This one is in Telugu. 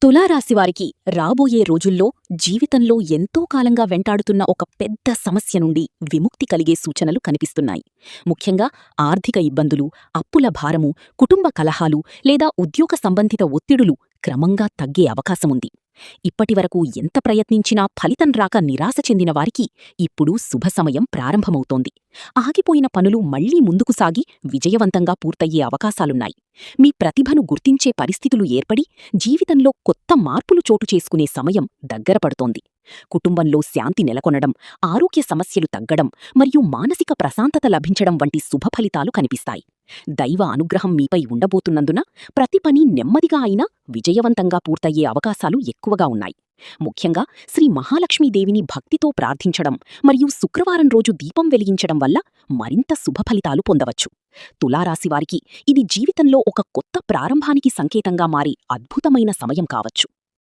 తులారాశివారికి రాబోయే రోజుల్లో జీవితంలో ఎంతో కాలంగా వెంటాడుతున్న ఒక పెద్ద సమస్య నుండి విముక్తి కలిగే సూచనలు కనిపిస్తున్నాయి. ముఖ్యంగా ఆర్థిక ఇబ్బందులు, అప్పుల భారము, కుటుంబ కలహాలు లేదా ఉద్యోగ సంబంధిత ఒత్తిడులు క్రమంగా తగ్గే అవకాశముంది. ఇప్పటివరకు ఎంత ప్రయత్నించినా ఫలితం రాక నిరాశ చెందిన వారికి ఇప్పుడు శుభసమయం ప్రారంభమవుతోంది. ఆగిపోయిన పనులు మళ్లీ ముందుకు సాగి విజయవంతంగా పూర్తయ్యే అవకాశాలున్నాయి. మీ ప్రతిభను గుర్తించే పరిస్థితులు ఏర్పడి జీవితంలో కొత్త మార్పులు చోటు చేసుకునే సమయం దగ్గరపడుతోంది. కుటుంబంలో శాంతి నెలకొనడం, ఆరోగ్య సమస్యలు తగ్గడం మరియు మానసిక ప్రశాంతత లభించడం వంటి శుభఫలితాలు కనిపిస్తాయి. దైవ అనుగ్రహం మీపై ఉండబోతున్నందున ప్రతి పని నెమ్మదిగా అయినా విజయవంతంగా పూర్తయ్యే అవకాశాలు ఎక్కువగా ఉన్నాయి. ముఖ్యంగా శ్రీ మహాలక్ష్మీదేవిని భక్తితో ప్రార్థించడం మరియు శుక్రవారం రోజు దీపం వెలిగించడం వల్ల మరింత శుభఫలితాలు పొందవచ్చు. తులారాశివారికి ఇది జీవితంలో ఒక కొత్త ప్రారంభానికి సంకేతంగా మారే అద్భుతమైన సమయం కావచ్చు.